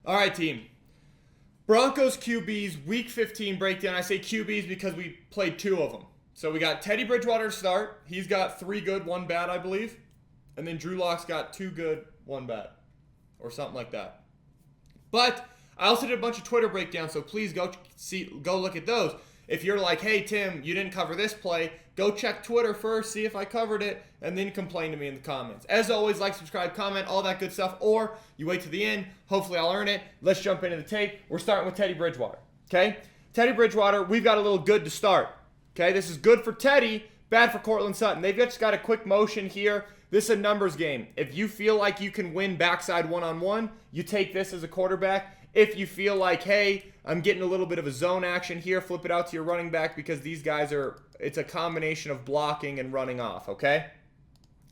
All right, team. Broncos QBs, Week 15 breakdown. I say QBs because we played two of them. So we got Teddy Bridgewater to start. He's got 3 good, 1 bad, I believe. And then Drew Lock's got 2 good, 1 bad. Or something like that. But I also did a bunch of Twitter breakdowns, so please go look at those. If you're like, hey, Tim, you didn't cover this play, go check Twitter first, see if I covered it, and then complain to me in the comments. As always, like, subscribe, comment, all that good stuff. Or you wait to the end. Hopefully I'll earn it. Let's jump into the tape. We're starting with Teddy Bridgewater. Okay? Teddy Bridgewater, we've got a little good to start. Okay? This is good for Teddy, bad for Courtland Sutton. They've just got a quick motion here. This is a numbers game. If you feel like you can win backside one-on-one, you take this as a quarterback. If you feel like, hey, I'm getting a little bit of a zone action here, flip it out to your running back because these guys it's a combination of blocking and running off, okay?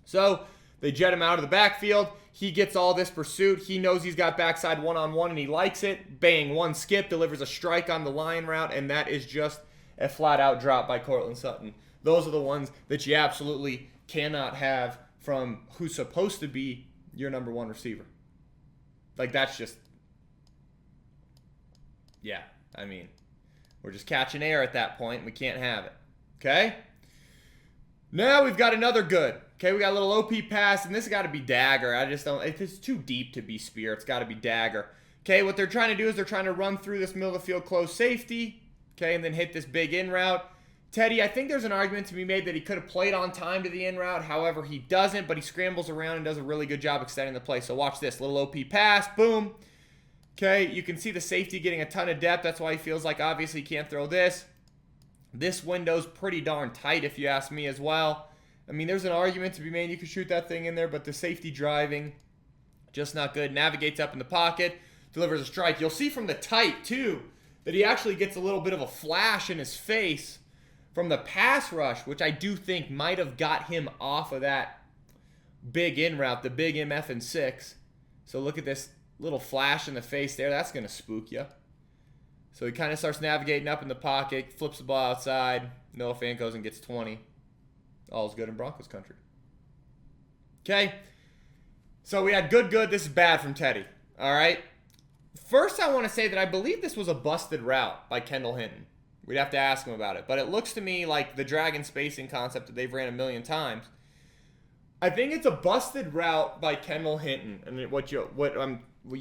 So they jet him out of the backfield. He gets all this pursuit. He knows he's got backside one-on-one and he likes it. Bang, one skip, delivers a strike on the line route, and that is just a flat-out drop by Courtland Sutton. Those are the ones that you absolutely cannot have from who's supposed to be your number one receiver. Like, that's just... yeah, I mean, we're just catching air at that point. We can't have it, okay? Now we've got another good. Okay, we got a little OP pass, and this has got to be dagger. I just don't, if it's too deep to be spear, it's got to be dagger. Okay, what they're trying to do is they're trying to run through this middle of the field close safety, okay, and then hit this big in route. Teddy, I think there's an argument to be made that he could have played on time to the in route. However, he doesn't, but he scrambles around and does a really good job extending the play. So watch this, little OP pass, boom. Okay, you can see the safety getting a ton of depth. That's why he feels like obviously he can't throw this. This window's pretty darn tight if you ask me as well. I mean, there's an argument to be made. You could shoot that thing in there, but the safety driving, just not good. Navigates up in the pocket, delivers a strike. You'll see from the tight, too, that he actually gets a little bit of a flash in his face from the pass rush, which I do think might have got him off of that big in route, the big MF and 6. So look at this. Little flash in the face there. That's going to spook you. So he kind of starts navigating up in the pocket, flips the ball outside. Noah Fant goes and gets 20. All's good in Broncos country. Okay. So we had good. This is bad from Teddy. All right. First, I want to say that I believe this was a busted route by Kendall Hinton. We'd have to ask him about it. But it looks to me like the dragon spacing concept that they've ran a million times. I think it's a busted route by Kendall Hinton. And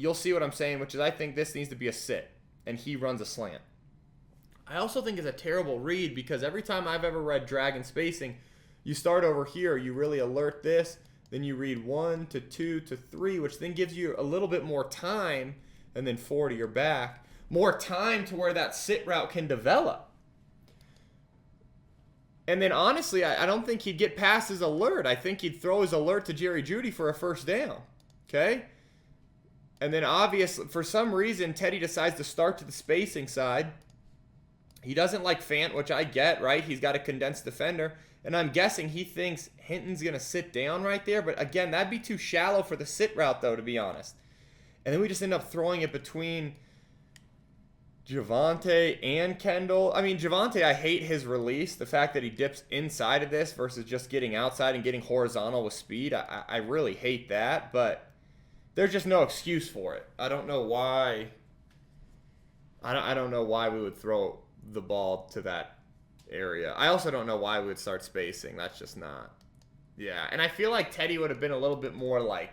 you'll see what I'm saying, which is I think this needs to be a sit, and he runs a slant. I also think it's a terrible read because every time I've ever read dragon spacing, you start over here, you really alert this, then you read 1 to 2 to 3, which then gives you a little bit more time, and then 4 to your back. More time to where that sit route can develop. And then, honestly, I don't think he'd get past his alert. I think he'd throw his alert to Jerry Jeudy for a first down. Okay? And then, obviously, for some reason, Teddy decides to start to the spacing side. He doesn't like Fant, which I get, right? He's got a condensed defender. And I'm guessing he thinks Hinton's going to sit down right there. But, again, that'd be too shallow for the sit route, though, to be honest. And then we just end up throwing it between Javonte and Kendall. I mean, Javonte, I hate his release. The fact that he dips inside of this versus just getting outside and getting horizontal with speed. I really hate that, but there's just no excuse for it. I don't know why. I don't know why we would throw the ball to that area. I also don't know why we would start spacing. That's just not. Yeah, and I feel like Teddy would have been a little bit more like,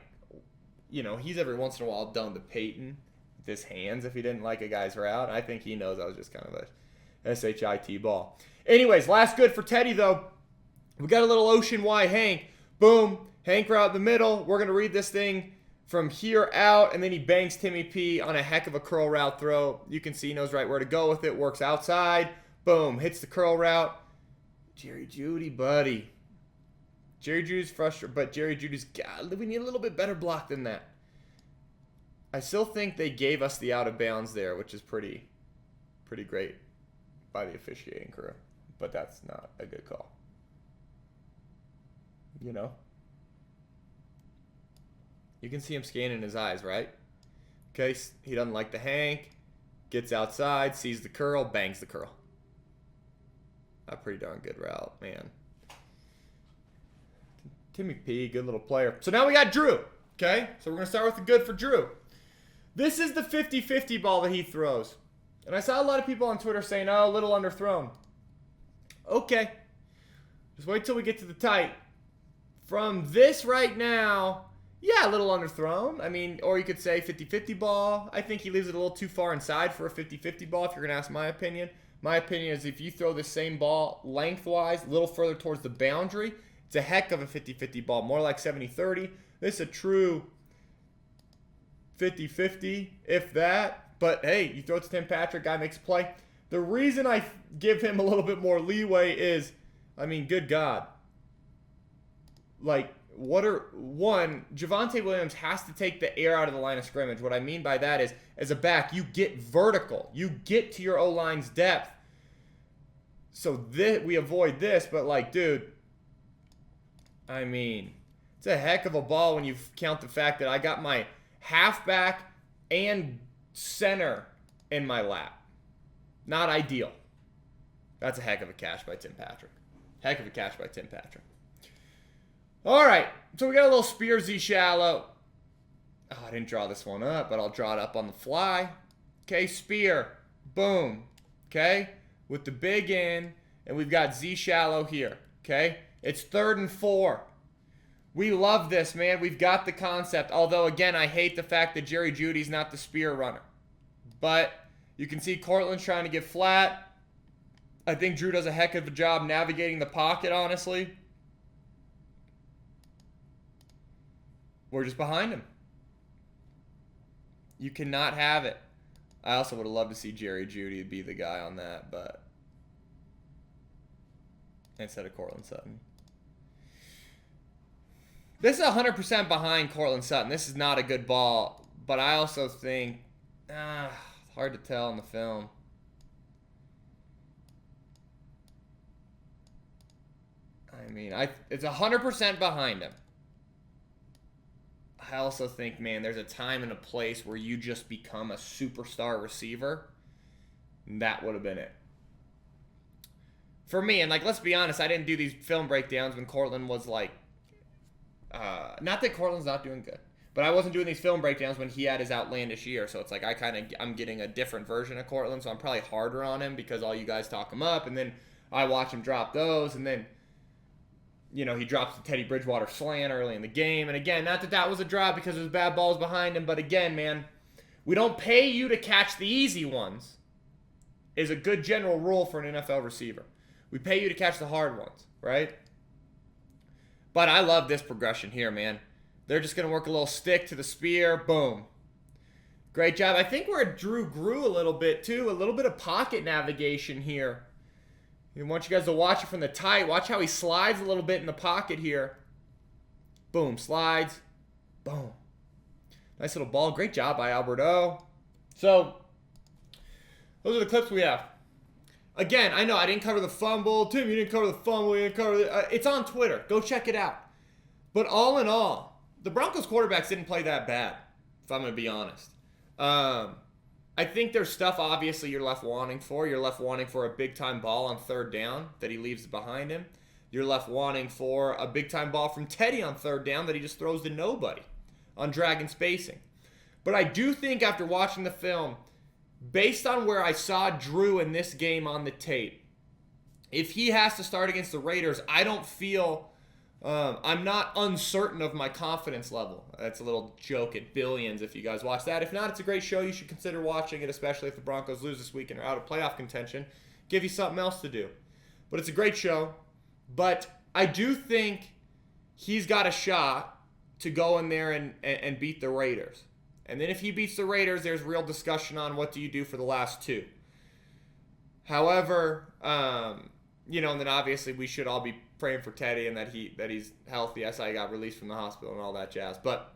he's every once in a while done to Peyton. His hands if he didn't like a guy's route. I think he knows that was just kind of a SHIT ball. Anyways, last good for Teddy, though. We got a little Ocean Y Hank. Boom. Hank route in the middle. We're going to read this thing from here out, and then he bangs Timmy P on a heck of a curl route throw. You can see he knows right where to go with it. Works outside. Boom. Hits the curl route. Jerry Jeudy, buddy. Jerry Jeudy's frustrated, but Jerry Jeudy's got, we need a little bit better block than that. I still think they gave us the out of bounds there, which is pretty great by the officiating crew. But that's not a good call. You can see him scanning his eyes, right? Okay, he doesn't like the Hank. Gets outside, sees the curl, bangs the curl. A pretty darn good route, man. Timmy P, good little player. So now we got Drew. Okay, so we're going to start with the good for Drew. This is the 50-50 ball that he throws. And I saw a lot of people on Twitter saying, oh, a little underthrown. Okay. Just wait till we get to the tight. From this right now, yeah, a little underthrown. I mean, or you could say 50-50 ball. I think he leaves it a little too far inside for a 50-50 ball, if you're going to ask my opinion. My opinion is if you throw the same ball lengthwise, a little further towards the boundary, it's a heck of a 50-50 ball, more like 70-30. This is a true 50-50, if that. But, hey, you throw it to Tim Patrick, guy makes a play. The reason I give him a little bit more leeway is, I mean, good God. Like, Javonte Williams has to take the air out of the line of scrimmage. What I mean by that is, as a back, you get vertical. You get to your O-line's depth. So we avoid this, but like, dude, I mean, it's a heck of a ball when you count the fact that I got my halfback and center in my lap. Not ideal. That's a heck of a catch by Tim Patrick. Heck of a catch by Tim Patrick. All right, so we got a little spear Z shallow. Oh, I didn't draw this one up, but I'll draw it up on the fly. Okay, spear. Boom. Okay, with the big in, and we've got Z shallow here. Okay, it's 3rd and 4. We love this, man. We've got the concept. Although, again, I hate the fact that Jerry Jeudy's not the spear runner. But you can see Cortland's trying to get flat. I think Drew does a heck of a job navigating the pocket, honestly. We're just behind him. You cannot have it. I also would have loved to see Jerry Jeudy be the guy on that, but instead of Cortland Sutton. This is 100% behind Cortland Sutton. This is not a good ball, but I also think, hard to tell in the film. I mean, it's 100% behind him. I also think, man, there's a time and a place where you just become a superstar receiver. That would have been it. For me, and like, let's be honest, I didn't do these film breakdowns when Cortland was like, not that Cortland's not doing good, but I wasn't doing these film breakdowns when he had his outlandish year. So it's like I'm getting a different version of Cortland, so I'm probably harder on him because all you guys talk him up, and then I watch him drop those, and then, you know, he drops the Teddy Bridgewater slant early in the game. And again, not that that was a drop because there's bad balls behind him, but again, man, we don't pay you to catch the easy ones is a good general rule for an NFL receiver. We pay you to catch the hard ones, right? But I love this progression here, man. They're just going to work a little stick to the spear. Boom. Great job. I think where Drew grew a little bit, too. A little bit of pocket navigation here. I want you guys to watch it from the tight. Watch how he slides a little bit in the pocket here. Boom. Slides. Boom. Nice little ball. Great job by Alberto. So, those are the clips we have. Again, I know I didn't cover the fumble. Tim, you didn't cover the fumble. You didn't cover the... it's on Twitter. Go check it out. But all in all, the Broncos quarterbacks didn't play that bad, if I'm going to be honest. I think there's stuff, obviously, you're left wanting for. You're left wanting for a big-time ball on 3rd down that he leaves behind him. You're left wanting for a big-time ball from Teddy on 3rd down that he just throws to nobody on dragon spacing. But I do think after watching the film, based on where I saw Drew in this game on the tape, if he has to start against the Raiders, I don't feel... I'm not uncertain of my confidence level. That's a little joke at Billions if you guys watch that. If not, it's a great show. You should consider watching it, especially if the Broncos lose this week and are out of playoff contention. Give you something else to do. But it's a great show. But I do think he's got a shot to go in there and beat the Raiders. And then if he beats the Raiders, there's real discussion on what do you do for the last two. However, you know, and then obviously we should all be praying for Teddy and that he's healthy. I saw he got released from the hospital and all that jazz. But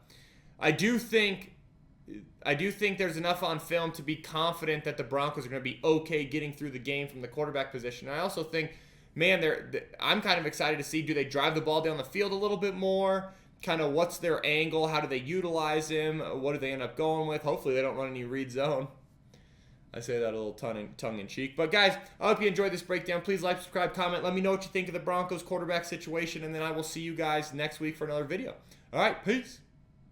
I do think there's enough on film to be confident that the Broncos are going to be okay getting through the game from the quarterback position. And I also think, man, I'm kind of excited to see, do they drive the ball down the field a little bit more? Kind of what's their angle? How do they utilize him? What do they end up going with? Hopefully they don't run any read zone. I say that a little tongue-in-cheek. But, guys, I hope you enjoyed this breakdown. Please like, subscribe, comment. Let me know what you think of the Broncos quarterback situation, and then I will see you guys next week for another video. All right, peace.